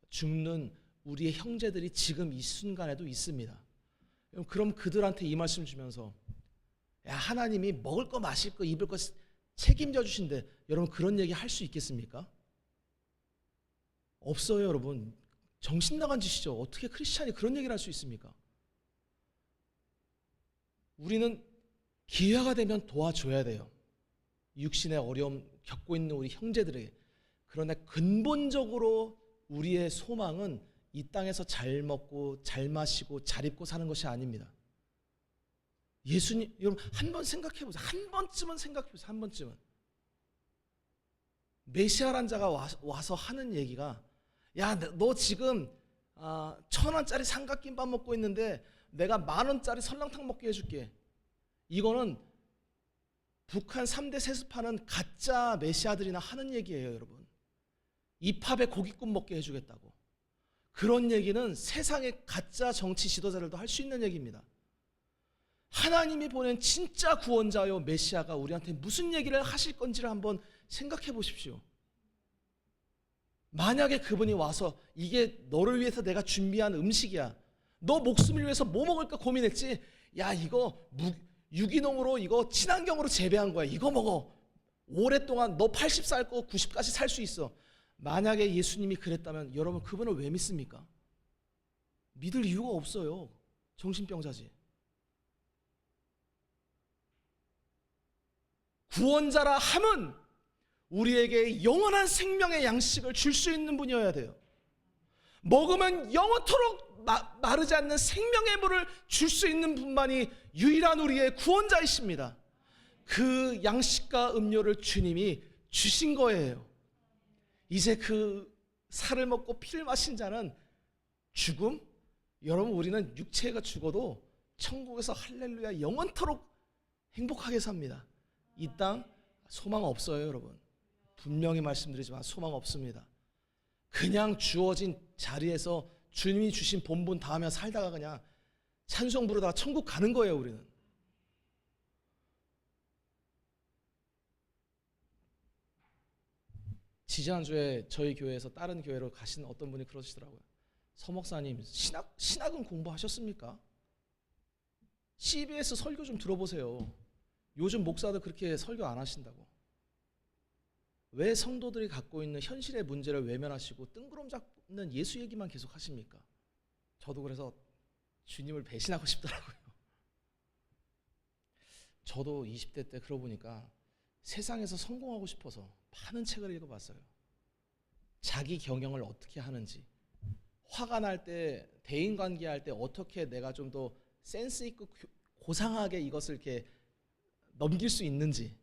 죽는 우리의 형제들이 지금 이 순간에도 있습니다. 그럼 그들한테 이 말씀 주면서 야, 하나님이 먹을 거 마실 거 입을 거 책임져 주신데 여러분 그런 얘기 할 수 있겠습니까? 없어요. 여러분 정신 나간 짓이죠. 어떻게 크리스찬이 그런 얘기를 할 수 있습니까? 우리는 기회가 되면 도와줘야 돼요. 육신의 어려움 겪고 있는 우리 형제들에게. 그러나 근본적으로 우리의 소망은 이 땅에서 잘 먹고 잘 마시고 잘 입고 사는 것이 아닙니다. 예수님, 여러분 한번 생각해 보세요. 한 번쯤은 생각해 보세요. 한 번쯤은. 메시아란 자가 와서 하는 얘기가 야, 너 지금 1,000원짜리 삼각김밥 먹고 있는데 내가 10,000원짜리 설렁탕 먹게 해줄게. 이거는 북한 3대 세습하는 가짜 메시아들이나 하는 얘기예요, 여러분. 입합에 고깃국 먹게 해주겠다고. 그런 얘기는 세상의 가짜 정치 지도자들도 할 수 있는 얘기입니다. 하나님이 보낸 진짜 구원자요 메시아가 우리한테 무슨 얘기를 하실 건지를 한번 생각해 보십시오. 만약에 그분이 와서 이게 너를 위해서 내가 준비한 음식이야. 너 목숨을 위해서 뭐 먹을까 고민했지? 야, 이거 유기농으로 이거 친환경으로 재배한 거야. 이거 먹어. 오랫동안 너 80 살 거 90까지 살 수 있어. 만약에 예수님이 그랬다면 여러분 그분을 왜 믿습니까? 믿을 이유가 없어요. 정신병자지. 구원자라 함은 우리에게 영원한 생명의 양식을 줄 수 있는 분이어야 돼요. 먹으면 영원토록 마르지 않는 생명의 물을 줄 수 있는 분만이 유일한 우리의 구원자이십니다. 그 양식과 음료를 주님이 주신 거예요. 이제 그 살을 먹고 피를 마신 자는 죽음? 여러분 우리는 육체가 죽어도 천국에서 할렐루야 영원토록 행복하게 삽니다. 이 땅 소망 없어요, 여러분. 분명히 말씀드리지만 소망 없습니다. 그냥 주어진 자리에서 주님이 주신 본분 다 하며 살다가 그냥 찬송 부르다가 천국 가는 거예요, 우리는. 지지난주에 저희 교회에서 다른 교회로 가신 어떤 분이 그러시더라고요. 서 목사님, 신학은 공부하셨습니까? CBS 설교 좀 들어보세요. 요즘 목사들 그렇게 설교 안 하신다고. 왜 성도들이 갖고 있는 현실의 문제를 외면하시고 뜬구름 잡는 예수 얘기만 계속 하십니까? 저도 그래서 주님을 배신하고 싶더라고요. 저도 20대 때 그러고 보니까 세상에서 성공하고 싶어서 많은 책을 읽어봤어요. 자기 경영을 어떻게 하는지, 화가 날 때, 대인관계할 때 어떻게 내가 좀 더 센스 있고 고상하게 이것을 이렇게 넘길 수 있는지,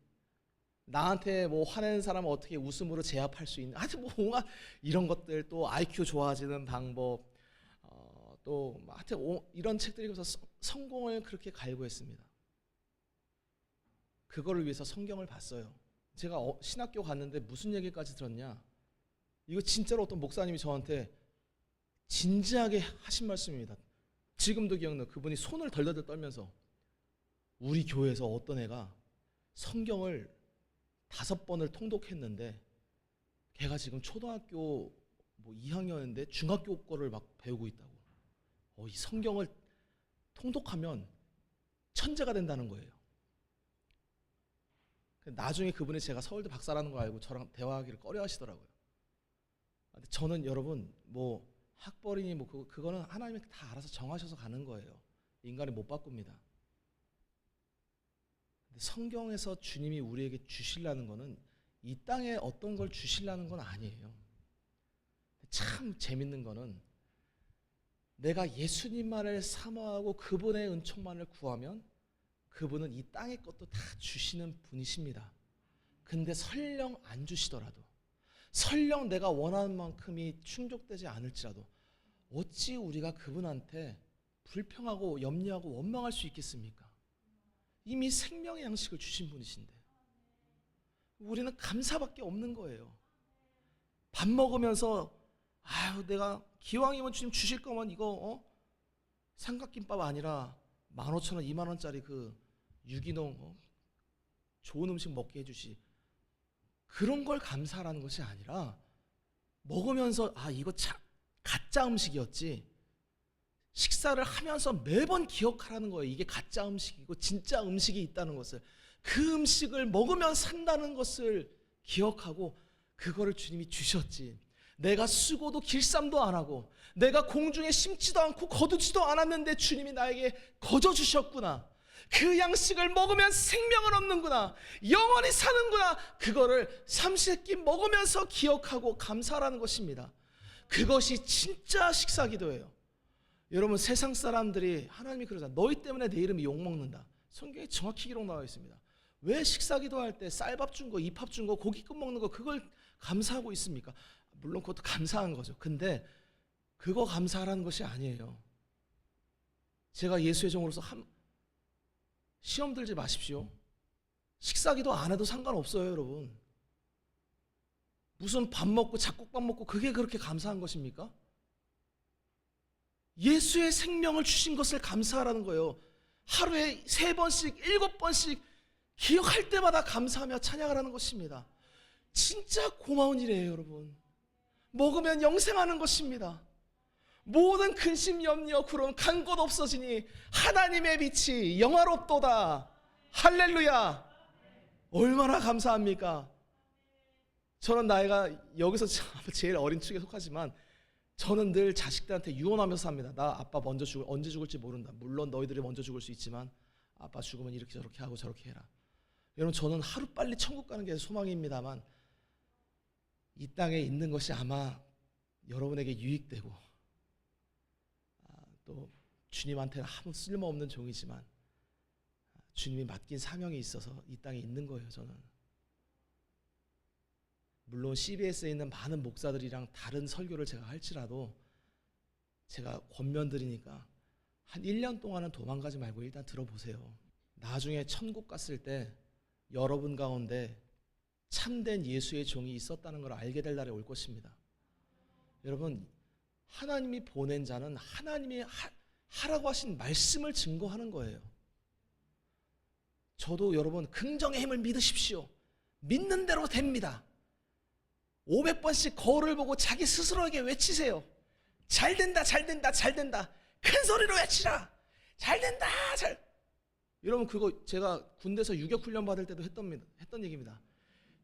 나한테 뭐 화내는 사람을 어떻게 웃음으로 제압할 수 있는, 하여튼 뭐 온갖 이런 것들, 또 IQ 좋아지는 방법, 또 하여튼 이런 책들 읽어서 성공을 그렇게 갈구했습니다. 그거를 위해서 성경을 봤어요. 제가 신학교 갔는데 무슨 얘기까지 들었냐? 이거 진짜로 어떤 목사님이 저한테 진지하게 하신 말씀입니다. 지금도 기억나요. 그분이 손을 덜덜덜 떨면서 우리 교회에서 어떤 애가 성경을 5번을 통독했는데 걔가 지금 초등학교 뭐 2학년인데 중학교 거를 막 배우고 있다고. 이 성경을 통독하면 천재가 된다는 거예요. 나중에 그분이 제가 서울대 박사라는 걸 알고 저랑 대화하기를 꺼려 하시더라고요. 근데 저는 여러분 뭐 학벌이니 뭐 그거는 하나님이 다 알아서 정하셔서 가는 거예요. 인간이 못 바꿉니다. 근데 성경에서 주님이 우리에게 주시려는 거는 이 땅에 어떤 걸 주시려는 건 아니에요. 참 재밌는 거는 내가 예수님만을 사모하고 그분의 은총만을 구하면 그분은 이 땅의 것도 다 주시는 분이십니다. 근데 설령 안 주시더라도, 설령 내가 원하는 만큼이 충족되지 않을지라도 어찌 우리가 그분한테 불평하고 염려하고 원망할 수 있겠습니까? 이미 생명의 양식을 주신 분이신데 우리는 감사밖에 없는 거예요. 밥 먹으면서 아유, 내가 기왕이면 주님 주실 거면 이거 삼각김밥 아니라 15,000원, 20,000원짜리 그 유기농 좋은 음식 먹게 해주시. 그런 걸 감사하라는 것이 아니라 먹으면서 아, 이거 가짜 음식이었지. 식사를 하면서 매번 기억하라는 거예요. 이게 가짜 음식이고 진짜 음식이 있다는 것을. 그 음식을 먹으면 산다는 것을 기억하고 그거를 주님이 주셨지. 내가 쓰고도 길쌈도 안 하고 내가 공중에 심지도 않고 거두지도 않았는데 주님이 나에게 거저 주셨구나. 그 양식을 먹으면 생명을 얻는구나. 영원히 사는구나. 그거를 삼시세끼 먹으면서 기억하고 감사하라는 것입니다. 그것이 진짜 식사기도예요. 여러분, 세상 사람들이 하나님이 그러잖아요. 너희 때문에 내 이름이 욕먹는다. 성경에 정확히 기록 나와 있습니다. 왜 식사기도할 때 쌀밥 준 거, 이밥 준 거, 고기국 먹는 거 그걸 감사하고 있습니까? 물론 그것도 감사한 거죠. 근데 그거 감사하라는 것이 아니에요. 제가 예수의 종으로서 시험 들지 마십시오. 식사기도 안 해도 상관없어요, 여러분. 무슨 밥 먹고 잡곡밥 먹고 그게 그렇게 감사한 것입니까? 예수의 생명을 주신 것을 감사하라는 거예요. 하루에 3번씩 7번씩 기억할 때마다 감사하며 찬양하라는 것입니다. 진짜 고마운 일이에요, 여러분. 먹으면 영생하는 것입니다. 모든 근심 염려 구름 간 곳 없어지니 하나님의 빛이 영화롭도다. 할렐루야. 얼마나 감사합니까? 저는 나이가 여기서 제일 어린 축에 속하지만 저는 늘 자식들한테 유언하면서 삽니다. 나 아빠 먼저 언제 죽을지 모른다. 물론 너희들이 먼저 죽을 수 있지만 아빠 죽으면 이렇게 저렇게 하고 저렇게 해라. 여러분, 저는 하루빨리 천국 가는 게 소망입니다만 이 땅에 있는 것이 아마 여러분에게 유익되고 또 주님한테는 아무 쓸모없는 종이지만 주님이 맡긴 사명이 있어서 이 땅에 있는 거예요. 저는 물론 CBS에 있는 많은 목사들이랑 다른 설교를 제가 할지라도 제가 권면드리니까 한 1년 동안은 도망가지 말고 일단 들어보세요. 나중에 천국 갔을 때 여러분 가운데 참된 예수의 종이 있었다는 걸 알게 될 날이 올 것입니다. 여러분, 하나님이 보낸 자는 하나님이 하라고 하신 말씀을 증거하는 거예요. 저도 여러분 긍정의 힘을 믿으십시오. 믿는 대로 됩니다. 500번씩 거울을 보고 자기 스스로에게 외치세요. 잘 된다, 잘 된다, 잘 된다. 큰 소리로 외치라. 잘 된다, 여러분, 그거 제가 군대에서 유격훈련 받을 때도 했던 얘기입니다.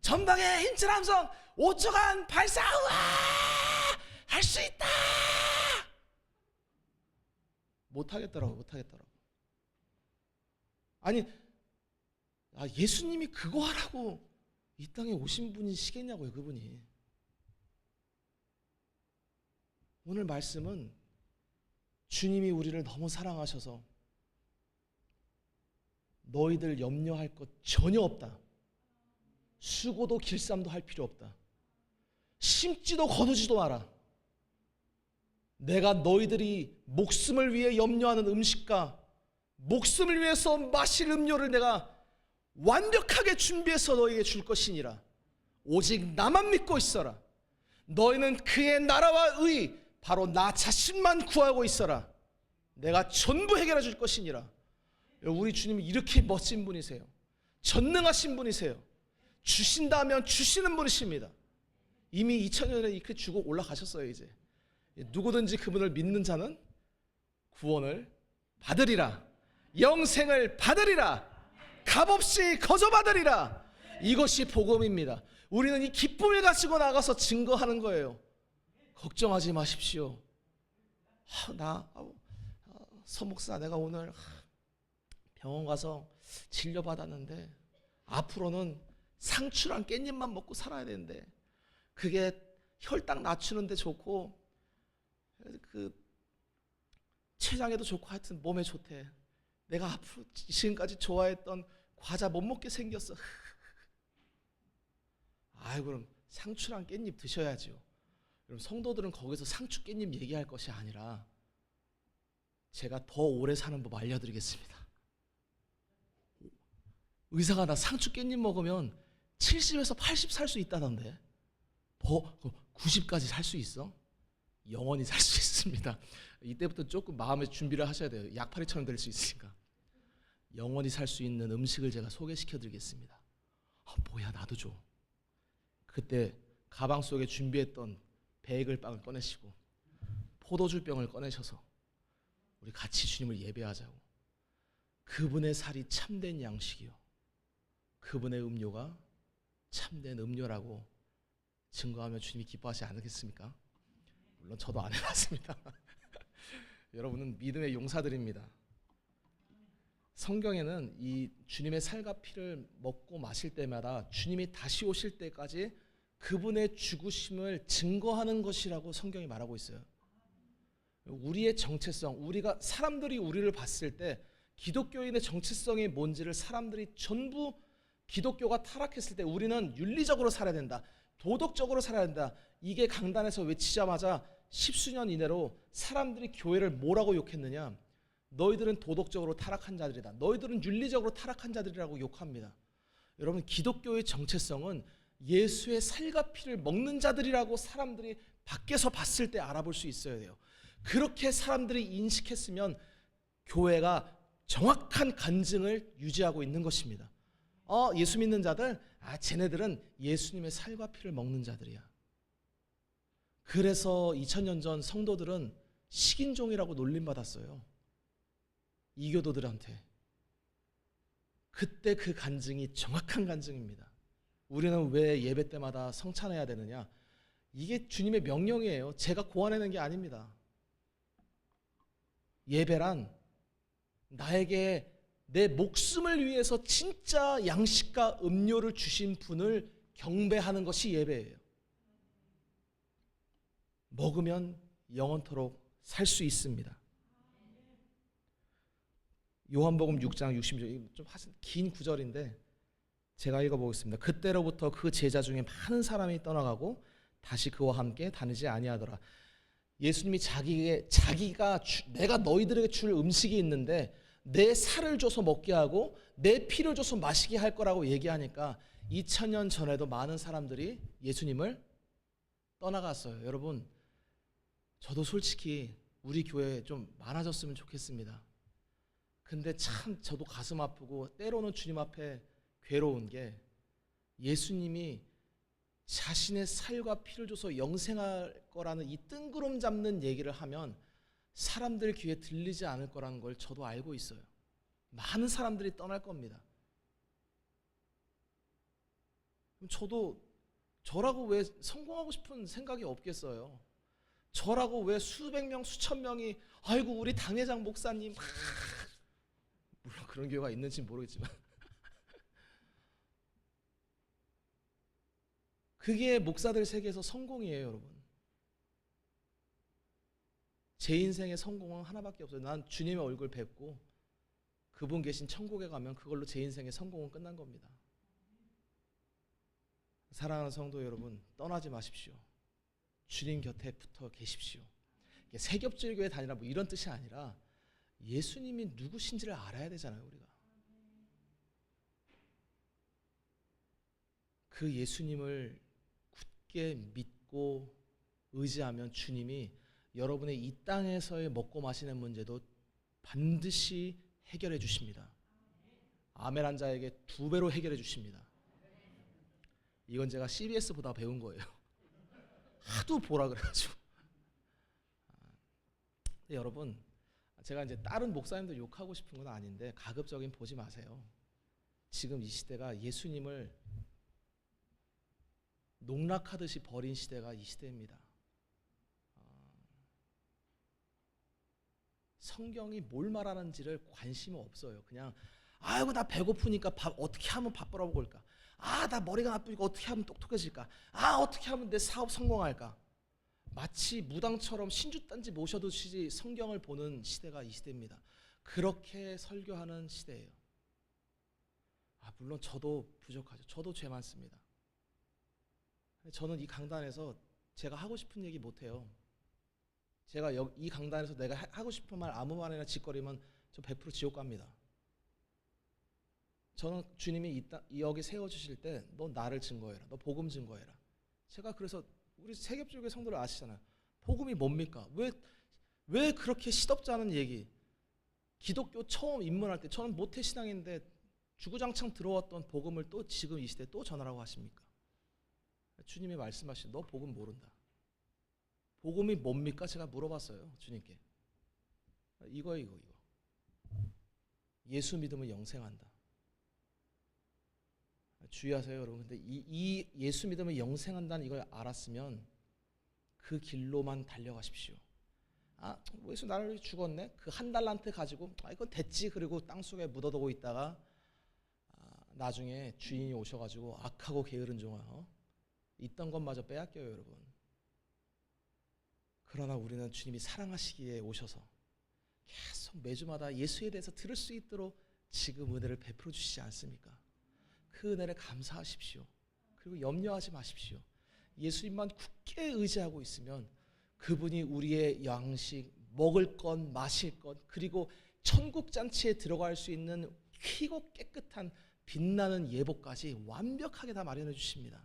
전방에 힘찬 함성 5초간 발사. 할 수 있다. 못하겠더라고. 아니, 예수님이 그거 하라고 이 땅에 오신 분이시겠냐고요, 그분이. 오늘 말씀은 주님이 우리를 너무 사랑하셔서 너희들 염려할 것 전혀 없다. 수고도 길쌈도 할 필요 없다. 심지도 거두지도 마라. 내가 너희들이 목숨을 위해 염려하는 음식과 목숨을 위해서 마실 음료를 내가 완벽하게 준비해서 너희에게 줄 것이니라. 오직 나만 믿고 있어라. 너희는 그의 나라와 의, 바로 나 자신만 구하고 있어라. 내가 전부 해결해 줄 것이니라. 우리 주님이 이렇게 멋진 분이세요. 전능하신 분이세요. 주신다면 주시는 분이십니다. 이미 2000년에 이렇게 주고 올라가셨어요. 이제 누구든지 그분을 믿는 자는 구원을 받으리라. 영생을 받으리라. 값없이 거저받으리라. 이것이 복음입니다. 우리는 이 기쁨을 가지고 나가서 증거하는 거예요. 걱정하지 마십시오. 서목사, 내가 오늘 병원 가서 진료받았는데 앞으로는 상추랑 깻잎만 먹고 살아야 되는데 그게 혈당 낮추는데 좋고 그 췌장에도 좋고 하여튼 몸에 좋대. 내가 앞으로 지금까지 좋아했던 과자 못 먹게 생겼어. 그럼 상추랑 깻잎 드셔야죠. 그럼 성도들은 거기서 상추 깻잎 얘기할 것이 아니라 제가 더 오래 사는 법 알려드리겠습니다. 의사가 나 상추 깻잎 먹으면 70에서 80 살 수 있다던데 90까지 살 수 있어? 영원히 살 수 있습니다. 이때부터 조금 마음의 준비를 하셔야 돼요. 약팔이처럼 될 수 있으니까. 영원히 살 수 있는 음식을 제가 소개시켜 드리겠습니다. 뭐야, 나도 줘. 그때 가방 속에 준비했던 베이글빵을 꺼내시고 포도주병을 꺼내셔서 우리 같이 주님을 예배하자고. 그분의 살이 참된 양식이요, 그분의 음료가 참된 음료라고 증거하면 주님이 기뻐하시지 않겠습니까? 물론 저도 안 해봤습니다. 여러분은 믿음의 용사들입니다. 성경에는 이 주님의 살과 피를 먹고 마실 때마다 주님이 다시 오실 때까지 그분의 죽으심을 증거하는 것이라고 성경이 말하고 있어요. 우리의 정체성, 우리가 사람들이 우리를 봤을 때 기독교인의 정체성이 뭔지를 사람들이 전부 기독교가 타락했을 때 우리는 윤리적으로 살아야 된다, 도덕적으로 살아야 된다, 이게 강단에서 외치자마자 십수년 이내로 사람들이 교회를 뭐라고 욕했느냐? 너희들은 도덕적으로 타락한 자들이다, 너희들은 윤리적으로 타락한 자들이라고 욕합니다. 여러분, 기독교의 정체성은 예수의 살과 피를 먹는 자들이라고 사람들이 밖에서 봤을 때 알아볼 수 있어야 돼요. 그렇게 사람들이 인식했으면 교회가 정확한 간증을 유지하고 있는 것입니다. 예수 믿는 자들, 쟤네들은 예수님의 살과 피를 먹는 자들이야. 그래서 2000년 전 성도들은 식인종이라고 놀림받았어요, 이교도들한테. 그때 그 간증이 정확한 간증입니다. 우리는 왜 예배 때마다 성찬해야 되느냐? 이게 주님의 명령이에요. 제가 고안해낸 게 아닙니다. 예배란 나에게 내 목숨을 위해서 진짜 양식과 음료를 주신 분을 경배하는 것이 예배예요. 먹으면 영원토록 살 수 있습니다. 요한복음 6장 60절, 좀 긴 구절인데 제가 읽어보겠습니다. 그때로부터 그 제자 중에 많은 사람이 떠나가고 다시 그와 함께 다니지 아니하더라. 예수님이 자기가 내가 너희들에게 줄 음식이 있는데 내 살을 줘서 먹게 하고 내 피를 줘서 마시게 할 거라고 얘기하니까 2000년 전에도 많은 사람들이 예수님을 떠나갔어요. 여러분, 저도 솔직히 우리 교회 좀 많아졌으면 좋겠습니다. 근데 참 저도 가슴 아프고 때로는 주님 앞에 괴로운 게, 예수님이 자신의 살과 피를 줘서 영생할 거라는 이 뜬구름 잡는 얘기를 하면 사람들 귀에 들리지 않을 거라는 걸 저도 알고 있어요. 많은 사람들이 떠날 겁니다. 저도 저라고 왜 성공하고 싶은 생각이 없겠어요? 저라고 왜 수백 명, 수천 명이 아이고 우리 당회장 목사님, 물론 그런 교회가 있는지 모르겠지만 그게 목사들 세계에서 성공이에요. 여러분, 제 인생의 성공은 하나밖에 없어요. 난 주님의 얼굴 뵙고 그분 계신 천국에 가면 그걸로 제 인생의 성공은 끝난 겁니다. 사랑하는 성도 여러분, 떠나지 마십시오. 주님 곁에 붙어 계십시오. 세겹질 교회 다니라 뭐 이런 뜻이 아니라 예수님이 누구신지를 알아야 되잖아요. 우리가 그 예수님을 굳게 믿고 의지하면 주님이 여러분의 이 땅에서의 먹고 마시는 문제도 반드시 해결해 주십니다. 아멘 한 자에게 2배로 해결해 주십니다. 이건 제가 CBS보다 배운 거예요. 하도 보라 그래가지고. 여러분, 제가 이제 다른 목사님들 욕하고 싶은 건 아닌데 가급적인 보지 마세요. 지금 이 시대가 예수님을 농락하듯이 버린 시대가 이 시대입니다. 성경이 뭘 말하는지를 관심 없어요. 그냥 아이고 나 배고프니까 어떻게 하면 밥 벌어먹을까? 나 머리가 나쁘니까 어떻게 하면 똑똑해질까? 어떻게 하면 내 사업 성공할까? 마치 무당처럼 신주단지 모셔두시지 성경을 보는 시대가 이 시대입니다. 그렇게 설교하는 시대예요. 물론 저도 부족하죠. 저도 죄 많습니다. 저는 이 강단에서 제가 하고 싶은 얘기 못해요. 제가 이 강단에서 내가 하고 싶은 말 아무 말이나 짓거리면 저 100% 지옥 갑니다. 저는 주님이 여기 세워주실 때 너 나를 증거해라. 너 복음 증거해라. 제가 그래서 우리 세겹줄교회 성도를 아시잖아요. 복음이 뭡니까? 왜 그렇게 시덥지 않은 얘기, 기독교 처음 입문할 때 저는 모태신앙인데 주구장창 들어왔던 복음을 또 지금 이 시대에 또 전하라고 하십니까? 주님이 말씀하신 너 복음 모른다. 복음이 뭡니까? 제가 물어봤어요 주님께. 이거 예수 믿으면 영생한다. 주의하세요 여러분. 근데 이 예수 믿으면 영생한다는 이걸 알았으면 그 길로만 달려가십시오. 예수 나를 위해 죽었네? 그 한 달란트 가지고 이거 됐지. 그리고 땅속에 묻어두고 있다가 나중에 주인이 오셔가지고 악하고 게으른 종아 있던 것마저 빼앗겨요 여러분. 그러나 우리는 주님이 사랑하시기에 오셔서 계속 매주마다 예수에 대해서 들을 수 있도록 지금 은혜를 베풀어 주시지 않습니까? 그 은혜를 감사하십시오. 그리고 염려하지 마십시오. 예수님만 굳게 의지하고 있으면 그분이 우리의 양식, 먹을 것, 마실 것, 그리고 천국 잔치에 들어갈 수 있는 희고 깨끗한 빛나는 예복까지 완벽하게 다 마련해 주십니다.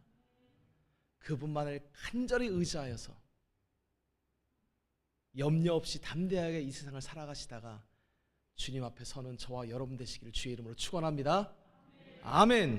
그분만을 간절히 의지하여서 염려 없이 담대하게 이 세상을 살아가시다가 주님 앞에 서는 저와 여러분 되시기를 주의 이름으로 축원합니다. 아멘.